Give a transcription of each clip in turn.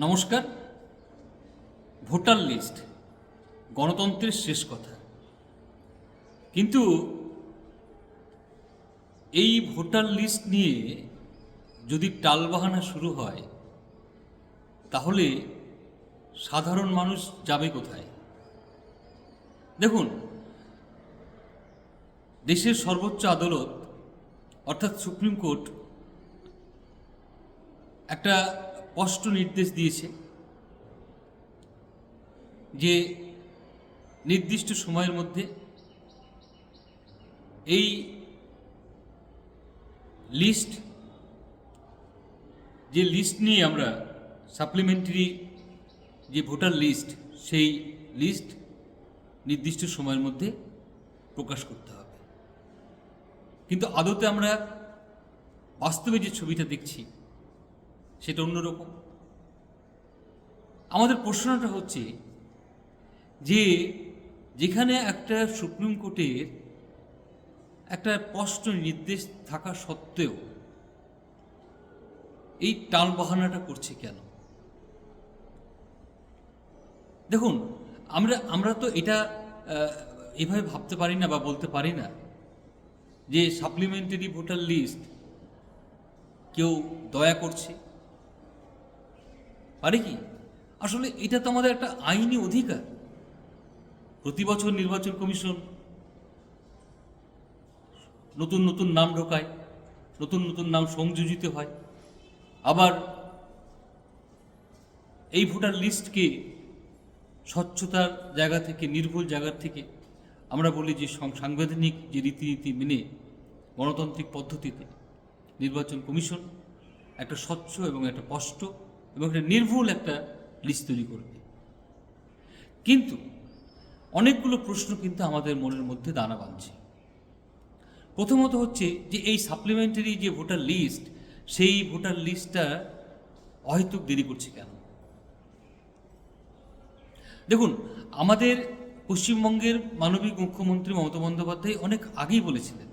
নমস্কার। Voter list গণতন্ত্রের শেষ কথা, কিন্তু এই ভোটার লিস্ট নিয়ে যদি টালবাহানা শুরু হয় তাহলে সাধারণ মানুষ যাবে কোথায়? দেখুন, দেশের সর্বোচ্চ আদালত অর্থাৎ সুপ্রিম কোর্ট একটা স্পষ্ট নির্দেশ দিয়েছে যে নির্দিষ্ট সময়ের মধ্যে এই লিস্ট নিয়ে আমরা সাপ্লিমেন্টারি যে ভোটার লিস্ট, সেই লিস্ট নির্দিষ্ট সময়ের মধ্যে প্রকাশ করতে হবে। কিন্তু আদতে আমরা বাস্তবে যে ছবিটা দেখছি সেটা অন্যরকম। আমাদের প্রশ্নটা হচ্ছে যে যেখানে একটা সুপ্রিম কোর্টের একটা স্পষ্ট নির্দেশ থাকা সত্ত্বেও এই টালবাহানাটা করছে কেন? দেখুন, আমরা তো এটা এভাবে ভাবতে পারি না বা বলতে পারি না যে সাপ্লিমেন্টারি ভোটার লিস্ট কেউ দয়া করছে, পারে কি? আসলে এটা তো আমাদের একটা আইনি অধিকার। প্রতি বছর নির্বাচন কমিশন নতুন নতুন নাম ঢোকায়, নতুন নতুন নাম সংযোজিত হয়। আবার এই ভোটার লিস্টকে স্বচ্ছতার জায়গা থেকে, নির্ভুল জায়গা থেকে আমরা বলি যে সাংবিধানিক যে রীতিনীতি মেনে গণতান্ত্রিক পদ্ধতিতে নির্বাচন কমিশন একটা স্বচ্ছ এবং একটা স্পষ্ট এবং একটা নির্ভুল একটা লিস্ট তৈরি করবে। কিন্তু অনেকগুলো প্রশ্ন কিন্তু আমাদের মনের মধ্যে দানা বাঁধছে। প্রথমত হচ্ছে যে এই সাপ্লিমেন্টারি যে ভোটার লিস্ট, সেই ভোটার লিস্টটা অহেতুক দেরি করছে কেন? দেখুন, আমাদের পশ্চিমবঙ্গের মাননীয় মুখ্যমন্ত্রী মমতা বন্দ্যোপাধ্যায় অনেক আগেই বলেছিলেন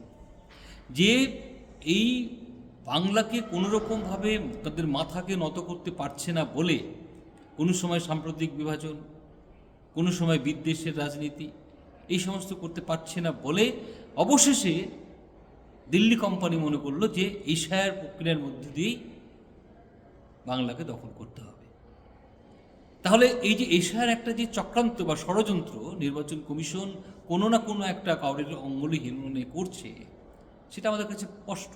যে এই বাংলাকে কোনোরকমভাবে তাদের মাথাকে নত করতে পারছে না বলে, কোনো সময় সাম্প্রদায়িক বিভাজন, কোনো সময় বিদ্বেষের রাজনীতি, এই সমস্ত করতে পারছে না বলে অবশেষে দিল্লি কোম্পানি মনে করলো যে এশিয়ার প্রক্রিয়ার মধ্যে দিয়েই বাংলাকে দখল করতে হবে। তাহলে এই যে এশিয়ার একটা যে চক্রান্ত বা ষড়যন্ত্র নির্বাচন কমিশন কোনো না কোনো একটা কাউরের অঙ্গুলি হিলনে করছে, সেটা আমাদের কাছে স্পষ্ট।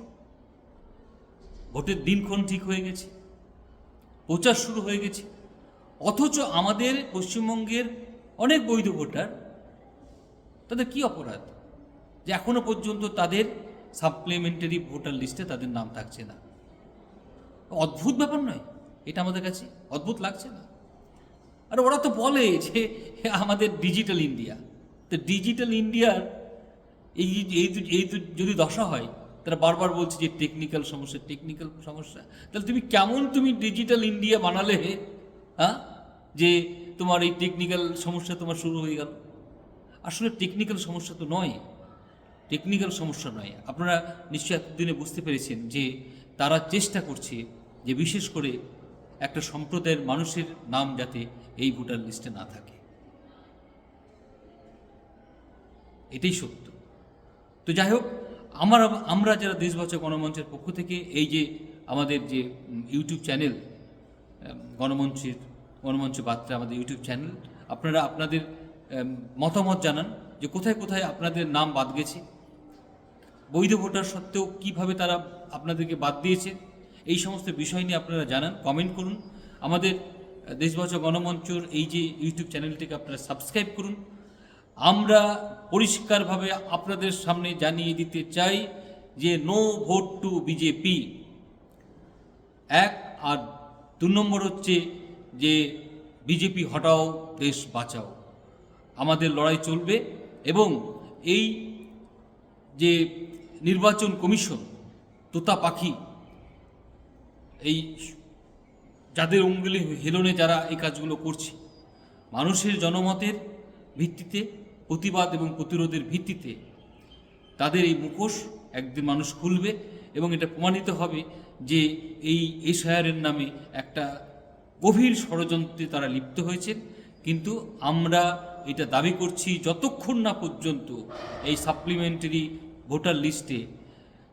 ভোটের দিনক্ষণ ঠিক হয়ে গেছে, প্রচার শুরু হয়ে গেছে, অথচ আমাদের পশ্চিমবঙ্গের অনেক বৈধ ভোটার, তাদের কি অপরাধ যে এখনো পর্যন্ত তাদের সাপ্লিমেন্টারি ভোটার লিস্টে তাদের নাম থাকছে না? অদ্ভুত ব্যাপার নয় এটা? আমাদের কাছে অদ্ভুত লাগছে না? আর ওরা তো বলে যে আমাদের ডিজিটাল ইন্ডিয়া, তো ডিজিটাল ইন্ডিয়ার এই যদি দশা হয়, তারা বারবার বলছে যে টেকনিক্যাল সমস্যা। তাহলে তুমি ডিজিটাল ইন্ডিয়া বানালে, হ্যাঁ, যে তোমার এই টেকনিক্যাল সমস্যা তোমার শুরু হয়ে গেল? আসলে টেকনিক্যাল সমস্যা তো নয়, টেকনিক্যাল সমস্যা নয়। আপনারা নিশ্চয়ই এতদিনে বুঝতে পেরেছেন যে তারা চেষ্টা করছে যে বিশেষ করে একটা সম্প্রদায়ের মানুষের নাম যাতে এই ভোটার লিস্টে না থাকে। এটাই সত্য। তো যাই হোক, আমরা যারা দেশ বাঁচাও গণমঞ্চের পক্ষ থেকে এই যে আমাদের যে ইউটিউব চ্যানেল, গণমঞ্চ বার্তা আমাদের ইউটিউব চ্যানেল, আপনারা আপনাদের মতামত জানান যে কোথায় কোথায় আপনাদের নাম বাদ গেছে, বৈধ ভোটার সত্ত্বেও কিভাবে তারা আপনাদেরকে বাদ দিয়েছে, এই সমস্ত বিষয় নিয়ে আপনারা জানান, কমেন্ট করুন। আমাদের দেশ বাঁচাও গণমঞ্চর এই যে ইউটিউব চ্যানেলটিকে আপনারা সাবস্ক্রাইব করুন। আমরা পরিষ্কারভাবে আপনাদের সামনে জানিয়ে দিতে চাই যে নো ভোট টু বিজেপি, এক। আর 2 নম্বর হচ্ছে যে বিজেপি হটাও, দেশ বাঁচাও। আমাদের লড়াই চলবে এবং এই যে নির্বাচন কমিশন তোতা পাখি, এই যাদের অঙ্গুলি হেলনে যারা এই কাজগুলো করছে, মানুষের জনমতের ভিত্তিতে, প্রতিবাদ এবং প্রতিরোধের ভিত্তিতে তাদের এই মুখোশ একদিন মানুষ খুলবে এবং এটা প্রমাণিত হবে যে এই এশায়ারের নামে একটা গভীর ষড়যন্ত্রে তারা লিপ্ত হয়েছেন। কিন্তু আমরা এটা দাবি করছি, যতক্ষণ না পর্যন্ত এই সাপ্লিমেন্টারি ভোটার লিস্টে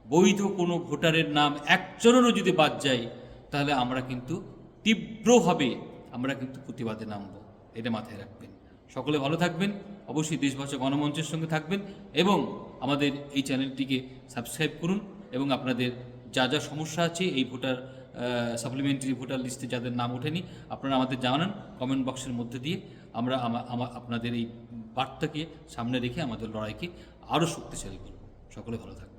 বৈধ কোনো ভোটারের নাম একজনেরও যদি বাদ যায়, তাহলে আমরা কিন্তু তীব্রভাবে আমরা কিন্তু প্রতিবাদে নামব। এটা মাথায় রাখবেন। সকলে ভালো থাকবেন, অবশ্যই দেশভাষা গণমঞ্চের সঙ্গে থাকবেন এবং আমাদের এই চ্যানেলটিকে সাবস্ক্রাইব করুন এবং আপনাদের যা যা সমস্যা আছে এই ভোটার সাপ্লিমেন্টারি ভোটার লিস্টে যাদের নাম ওঠেনি আপনারা আমাদের জানান কমেন্ট বক্সের মধ্যে দিয়ে। আমরা আপনাদের এই বার্তাকে সামনে রেখে আমাদের লড়াইকে আরও শক্তিশালী করব। সকলে ভালো থাকবেন।